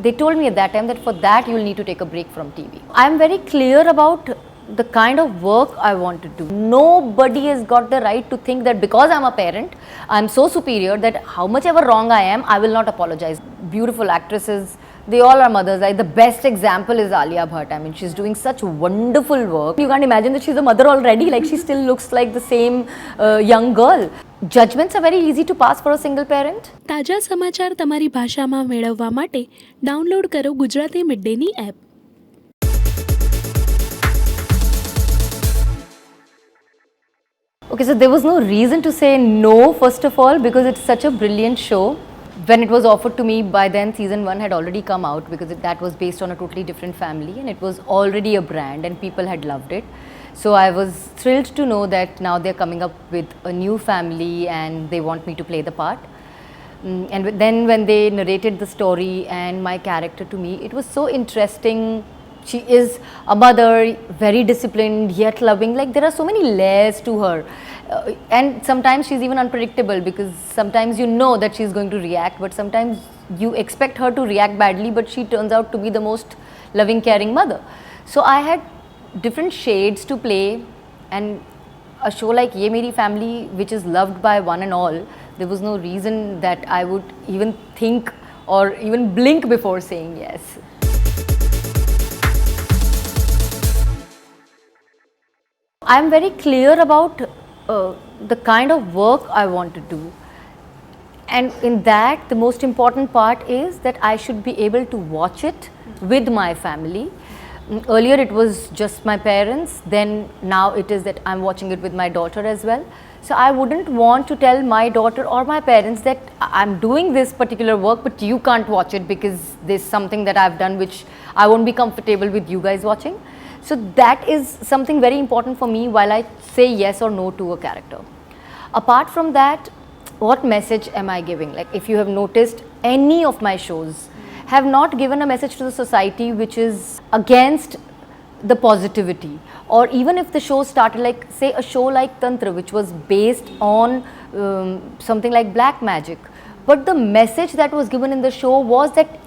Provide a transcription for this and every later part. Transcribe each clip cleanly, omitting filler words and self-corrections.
they told me at that time that for that you will need to take a break from TV. I'm very clear about the kind of work I want to do. Nobody has got the right to think that because I'm a parent, I'm so superior that how much ever wrong I am, I will not apologize. Beautiful actresses, they all are mothers. Like the best example is Alia Bhatt. I mean, she's doing such wonderful work. You can't imagine that she's a mother already. Like she still looks like the same young girl. Judgments are very easy to pass for a single parent. તાજા સમાચાર તમારી ભાષામાં મેળવવા માટે download કરો ગુજરાતી મિડડેની app. Okay, so there was no reason to say no, first of all, because it's such a brilliant show. When it was offered to me, by then season 1 had already come out because that was based on a totally different family and it was already a brand and people had loved it. So I was thrilled to know that now they're coming up with a new family and they want me to play the part. And then when they narrated the story and my character to me, it was so interesting. She is a mother, very disciplined yet loving. Like there are so many layers to her. And sometimes she's even unpredictable because sometimes you know that she's going to react, but sometimes you expect her to react badly, but she turns out to be the most loving, caring mother. So I had different shades to play, and a show like Ye Meri Family, which is loved by one and all, there was no reason that I would even think or even blink before saying yes. I'm very clear about the kind of work I want to do, and in that the most important part is that I should be able to watch it with my family. Earlier it was just my parents, then now it is that I'm watching it with my daughter as well. So I wouldn't want to tell my daughter or my parents that I'm doing this particular work but you can't watch it because there's something that I've done which I won't be comfortable with you guys watching. So that is something very important for me while I say yes or no to a character. Apart from that, what message am I giving? Like if you have noticed, any of my shows have not given a message to the society which is against the positivity. Or even if the show started like, say a show like Tantra, which was based on something like black magic. But the message that was given in the show was that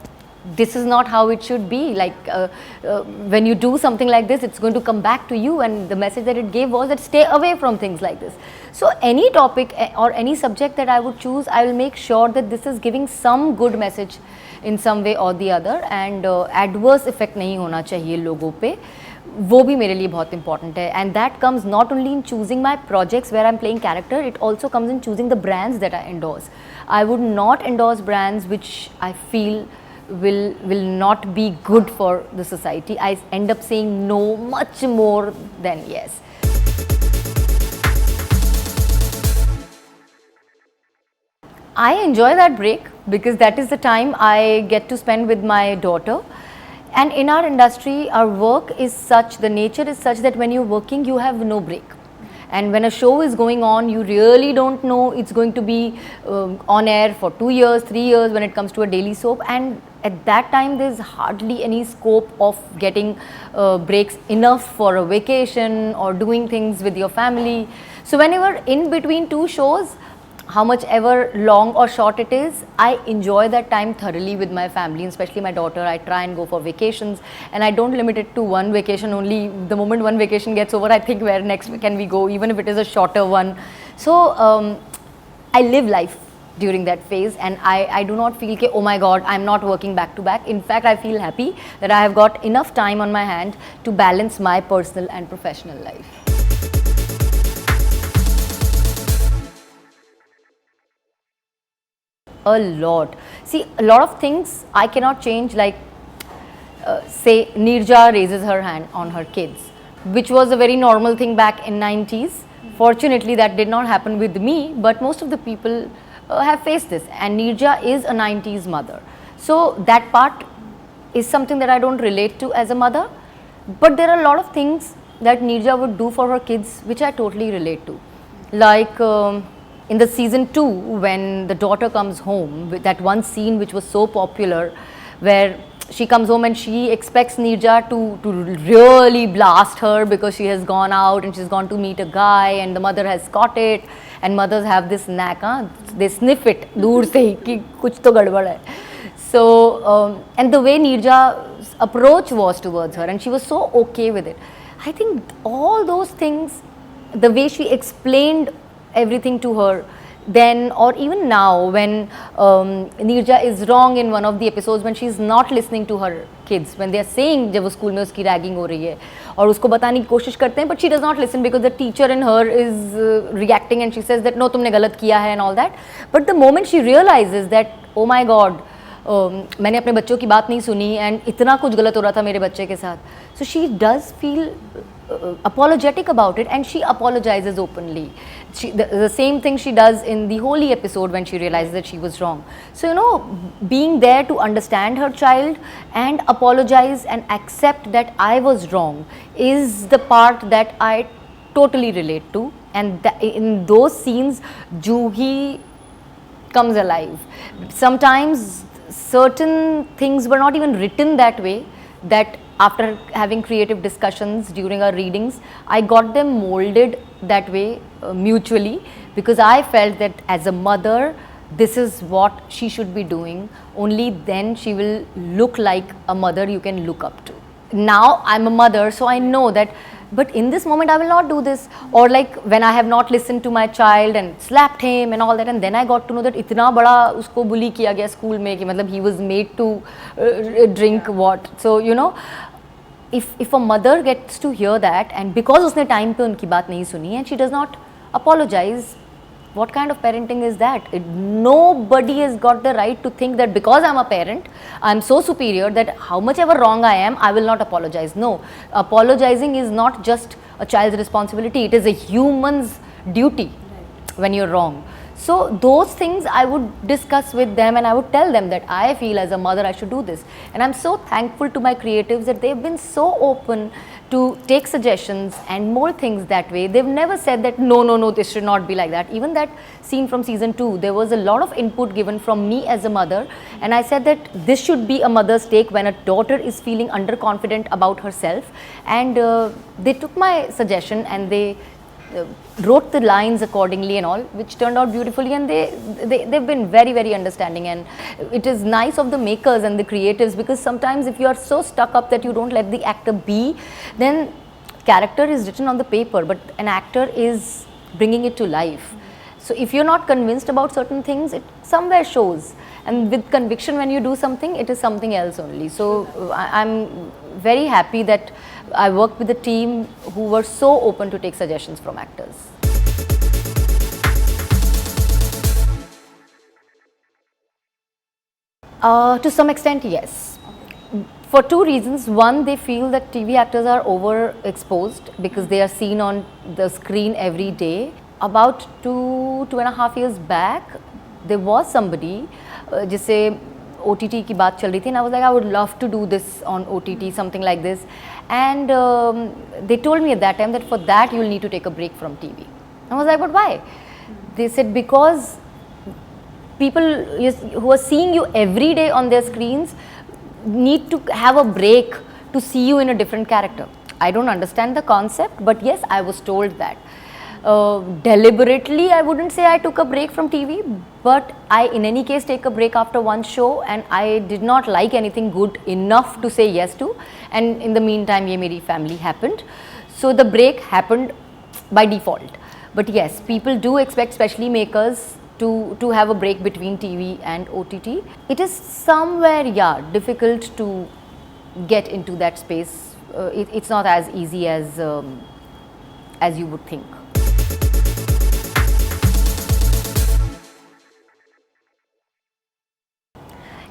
this is not how it should be. Like when you do something like this, it's going to come back to you, and the message that it gave was that stay away from things like this. So any topic or any subject that I would choose, I will make sure that this is giving some good message in some way or the other, and adverse effect नहीं होना चाहिए लोगों पे. वो भी मेरे लिए बहुत important है, and that comes not only in choosing my projects where I'm playing character, it also comes in choosing the brands that I endorse. I would not endorse brands which I feel will not be good for the society. I end up saying no much more than yes. I enjoy that break because that is the time I get to spend with my daughter. And in our industry, our work is such, the nature is such that when you're working, you have no break. And when a show is going on, you really don't know it's going to be on air for 2 years, 3 years when it comes to a daily soap. And at that time, there's hardly any scope of getting breaks enough for a vacation or doing things with your family. So when you are in between two shows, how much ever long or short it is, I enjoy that time thoroughly with my family, especially my daughter. I try and go for vacations, and I don't limit it to one vacation only. The moment one vacation gets over, I think where next can we go, even if it is a shorter one. So I live life during that phase, and I do not feel oh my god, I'm not working back to back. In fact, I feel happy that I have got enough time on my hand to balance my personal and professional life. A lot. See, a lot of things I cannot change, like say Neerja raises her hand on her kids, which was a very normal thing back in 90s. Fortunately, that did not happen with me, but most of the people have faced this, and Neerja is a 90s mother. So that part is something that I don't relate to as a mother, but there are a lot of things that Neerja would do for her kids which I totally relate to. Like in the season 2, when the daughter comes home, with that one scene which was so popular, where she comes home and she expects Neerja to really blast her because she has gone out and she's gone to meet a guy, and the mother has caught it, and mothers have this knack, they sniff it दूर से ही कि कुछ तो गड़बड़ है. And the way Neerja's approach was towards her, and she was so okay with it. I think all those things, the way she explained everything to her, then or even now when Neerja is wrong in one of the episodes when she's not listening to her kids, when they are saying जब वो school में उसकी ragging हो रही है और उसको बताने की कोशिश करते हैं, but she does not listen because the teacher in her is reacting and she says that no तुमने गलत किया है and all that. But the moment she realizes that oh my God, मैंने अपने बच्चों की बात नहीं सुनी एंड इतना कुछ गलत हो रहा था मेरे बच्चे के साथ, so she does feel apologetic about it and she apologizes openly. The same thing she does in the Holy episode when she realizes that she was wrong. So, you know, being there to understand her child and apologize and accept that I was wrong is the part that I totally relate to. And in those scenes, Juhi comes alive. Sometimes certain things were not even written that way, that after having creative discussions during our readings, I got them molded that way mutually, because I felt that as a mother, this is what she should be doing. Only then she will look like a mother you can look up to. Now I'm a mother, so I know that, but in this moment I will not do this. Or like when I have not listened to my child and slapped him and all that, and then I got to know that इतना बड़ा उसको bully किया गया school में कि मतलब he was made to drink what. So you know, if a mother gets to hear that and because उसने time पे उनकी बात नहीं सुनी and she does not apologize, what kind of parenting is that? Nobody has got the right to think that because I'm a parent, I'm so superior that how much ever wrong I am, I will not apologize. No, apologizing is not just a child's responsibility, it is a human's duty when you're wrong. So those things I would discuss with them and I would tell them that I feel as a mother I should do this. And I'm so thankful to my creatives that they've been so open to take suggestions and mold things that way. They've never said that no, this should not be like that. Even that scene from season 2, there was a lot of input given from me as a mother, and I said that this should be a mother's take when a daughter is feeling underconfident about herself, and they took my suggestion and they wrote the lines accordingly and all, which turned out beautifully, and they've been very, very understanding. And it is nice of the makers and the creatives, because sometimes if you are so stuck up that you don't let the actor be, then character is written on the paper, but an actor is bringing it to life. So if you're not convinced about certain things, it somewhere shows, and with conviction when you do something, it is something else only. So I'm very happy that I worked with a team who were so open to take suggestions from actors. To some extent, yes. For two reasons. One, they feel that TV actors are overexposed because they are seen on the screen every day. About 2.5 years back, there was somebody जिसे OTT की बात चल रही थी, and I was like, I would love to do this on OTT, something like this. And they told me at that time that for that you will need to take a break from TV. I was like, but why? They said because people who are seeing you every day on their screens need to have a break to see you in a different character. I don't understand the concept, but yes, I was told that. Deliberately, I wouldn't say I took a break from TV, but I in any case take a break after one show, and I did not like anything good enough to say yes to, and in the meantime ye meri family happened, so the break happened by default. But yes, people do expect, especially makers, to have a break between TV and OTT. It is somewhere difficult to get into that space. It's not as easy as you would think.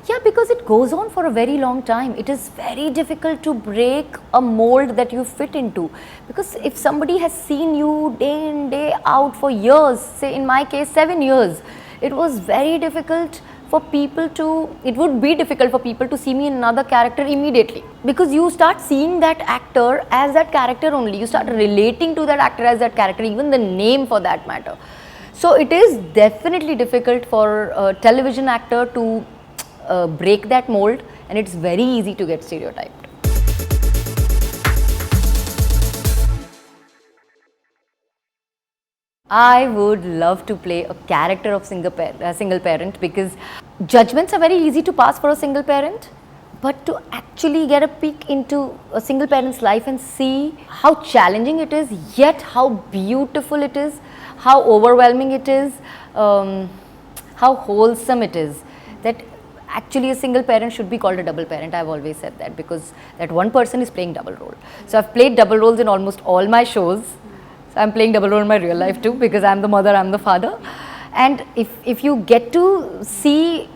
Yeah, because it goes on for a very long time. It is very difficult to break a mold that you fit into, because if somebody has seen you day in, day out for years, say in my case 7 years, it was very difficult for people to, it would be difficult for people to see me in another character immediately, because you start seeing that actor as that character only. You start relating to that actor as that character, even the name for that matter. So it is definitely difficult for a television actor to break that mold, and it's very easy to get stereotyped. I would love to play a character of single parent, because judgments are very easy to pass for a single parent, but to actually get a peek into a single parent's life and see how challenging it is, yet how beautiful it is, how overwhelming it is, how wholesome it is, that actually a single parent should be called a double parent. I've always said that, because that one person is playing double role. So I've played double roles in almost all my shows. So I'm playing double role in my real life too, because I'm the mother, I'm the father. And if you get to see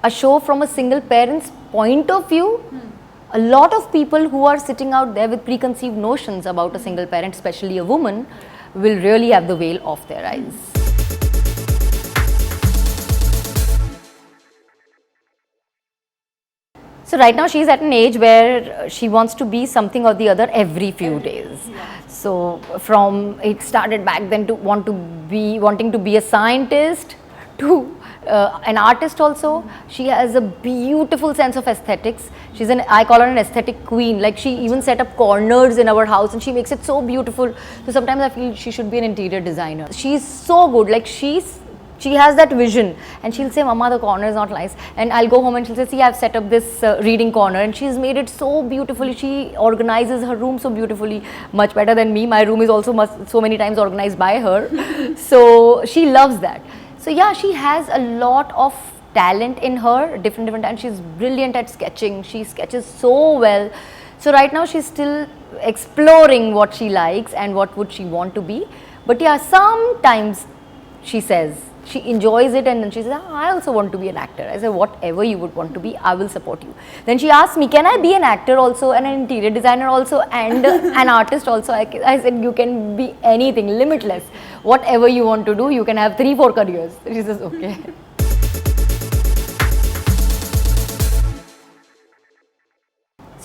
a show from a single parent's point of view, a lot of people who are sitting out there with preconceived notions about a single parent, especially a woman, will really have the veil off their eyes. So right now she's at an age where she wants to be something or the other every few days. So from it started back then to wanting to be a scientist, to an artist also. She has a beautiful sense of aesthetics. I call her an aesthetic queen. Like, she even set up corners in our house and she makes it so beautiful. So sometimes I feel she should be an interior designer. She's so good. Like, she has that vision, and she'll say, "Mama, the corner is not nice." And I'll go home and she'll say, "See, I've set up this reading corner," and she's made it so beautifully. She organizes her room so beautifully, much better than me. My room is also so many times organized by her. So she loves that. So yeah, she has a lot of talent in her, different talent. She's brilliant at sketching. She sketches so well. So right now she's still exploring what she likes and what would she want to be. But yeah, sometimes she says she enjoys it, and then she says, "I also want to be an actor." I say, "Whatever you would want to be, I will support you." Then she asks me, "Can I be an actor also, and an interior designer also, and an artist also?" I said, "You can be anything, limitless. Whatever you want to do, you can have 3-4 careers." She says, "Okay."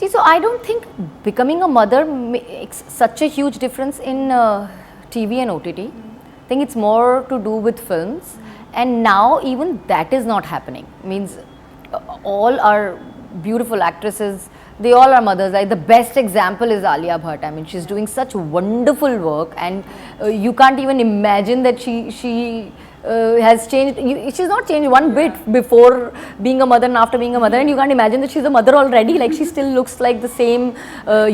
See, so I don't think becoming a mother makes such a huge difference in TV and OTT. I think it's more to do with films, and now even that is not happening. Means all our beautiful actresses, they all are mothers. Like, the best example is Alia Bhatt. I mean, she's doing such wonderful work, and you can't even imagine that she has changed. She's not changed one bit before being a mother and after being a mother, and you can't imagine that she's a mother already. Like, she still looks like the same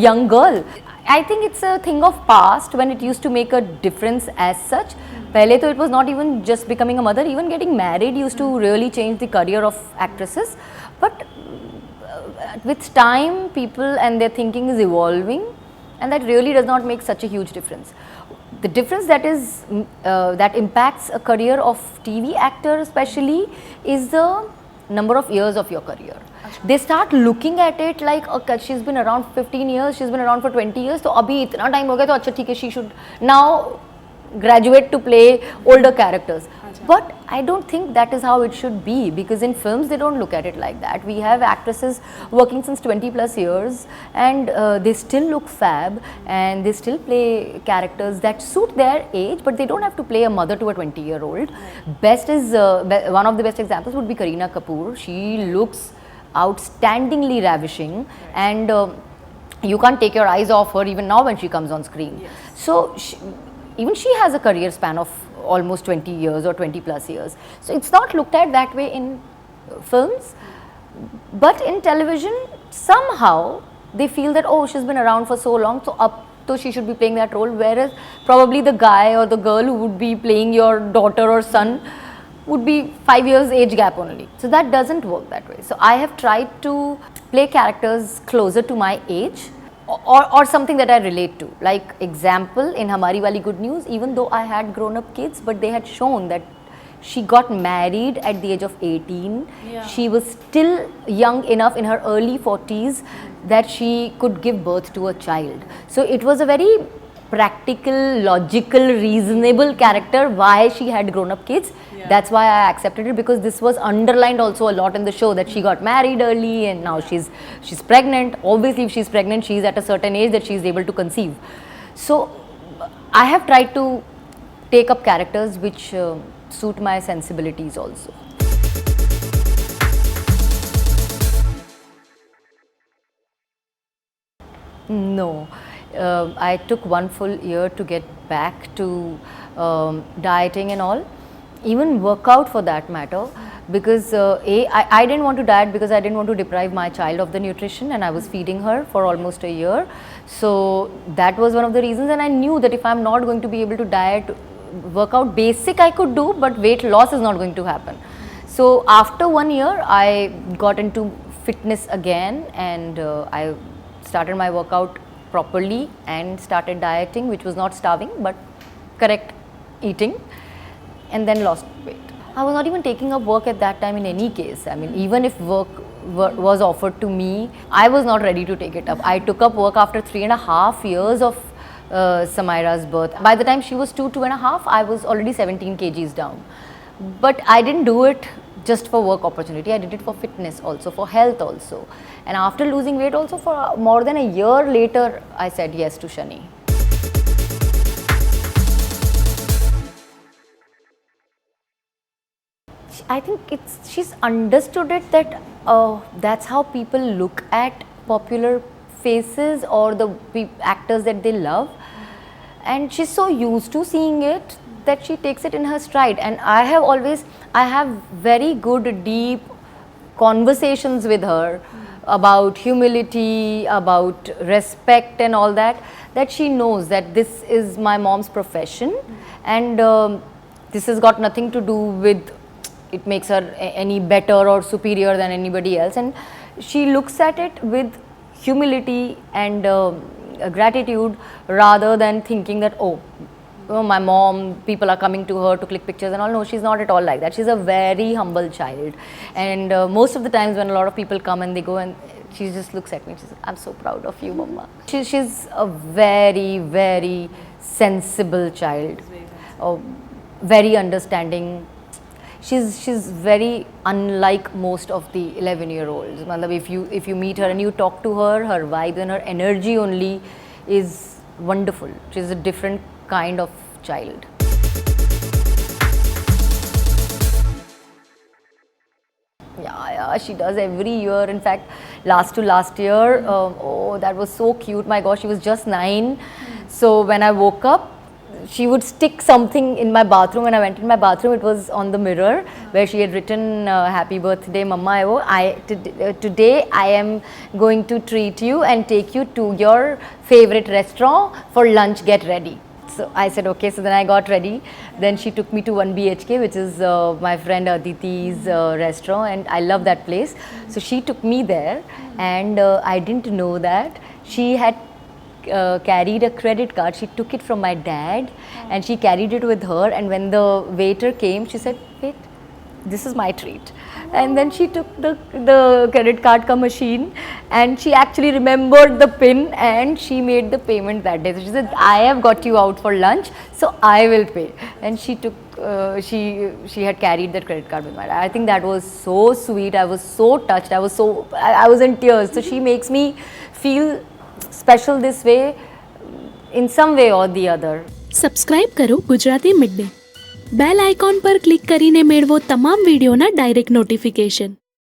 young girl. I think it's a thing of past, when it used to make a difference as such. Pehle to it was not even just becoming a mother, even getting married used to really change the career of actresses. But with time, people and their thinking is evolving, and that really does not make such a huge difference. The difference that impacts a career of TV actor especially is the number of years of your career. They start looking at it like, okay, she's been around 15 years, she's been around for 20 years, so abhi itna time ho gaya, to acha theek hai, she should now graduate to play older characters. But I don't think that is how it should be, because in films they don't look at it like that. We have actresses working since 20 plus years, and they still look fab, and they still play characters that suit their age, but they don't have to play a mother to a 20-year-old. Best is one of the best examples would be Kareena Kapoor. She looks outstandingly ravishing, and you can't take your eyes off her even now when she comes on screen. So even she has a career span of almost 20 years or 20 plus years. So it's not looked at that way in films, but in television somehow they feel that, oh, she's been around for so long, so she should be playing that role, whereas probably the guy or the girl who would be playing your daughter or son would be 5 years age gap only. So that doesn't work that way. So I have tried to play characters closer to my age, or something that I relate to. Like, example, in Hamari Wali Good News, even though I had grown up kids, but they had shown that she got married at the age of 18. She was still young enough, in her early 40s, that she could give birth to a child. So it was a very practical, logical, reasonable character why she had grown up kids. That's why I accepted it, because this was underlined also a lot in the show, that she got married early and now she's pregnant. Obviously, if she's pregnant, she's at a certain age that she's able to conceive. So I have tried to take up characters which suit my sensibilities also. No. I took 1 full year to get back to dieting and all, even workout for that matter, because I didn't want to diet because I didn't want to deprive my child of the nutrition, and I was feeding her for almost a year. So that was one of the reasons, and I knew that if I'm not going to be able to diet, workout basic I could do, but weight loss is not going to happen. So after 1 year, I got into fitness again, and I started my workout properly and started dieting, which was not starving but correct eating, and then lost weight. I was not even taking up work at that time in any case. I mean, even if work was offered to me, I was not ready to take it up. I took up work after 3.5 years of Samaira's birth. By the time she was 2.5, I was already 17 kgs down. But I didn't do it just for work opportunity. I did it for fitness also, for health also. And after losing weight also, for more than a year later, I said yes to Shani. I think she's understood it that that's how people look at popular faces or the actors that they love, and she's so used to seeing it that she takes it in her stride. And I have very good deep conversations with her about humility, about respect and all that, that she knows that this is my mom's profession, and this has got nothing to do with it makes her any better or superior than anybody else. And she looks at it with humility and gratitude, rather than thinking that, oh, my mom, people are coming to her to click pictures and all. No, she's not at all like that. She's a very humble child, and most of the times when a lot of people come and they go, and she just looks at me and she says, I'm so proud of you, mama. She's a very, very sensible child, very understanding. She's very unlike most of the 11-year-olds. If you meet her and you talk to her, her vibe and her energy only is wonderful. She's a different kind of child. Yeah, she does every year. In fact, last year, that was so cute. My gosh, she was just 9. So when I woke up, she would stick something in my bathroom. When I went in my bathroom, it was on the mirror where she had written, happy birthday, Mama. Today I am going to treat you and take you to your favorite restaurant for lunch, get ready. So I said, okay. So then I got ready. Then she took me to 1 BHK, which is my friend Aditi's restaurant, and I love that place. So she took me there, and I didn't know that she had carried a credit card. She took it from my dad and she carried it with her, and when the waiter came, she said, wait, this is my treat. And then she took the credit card ka machine, and she actually remembered the pin, and she made the payment that day. So she said, I have got you out for lunch, so I will pay. And she took she had carried that credit card with my dad. I think that was so sweet. I was so touched. I was in tears. So she makes me feel special this way, in some way or the other. Subscribe કરો Gujarati mid day. Bell icon પર click કરીને મેળવો તમામ વિડીયોના direct notification.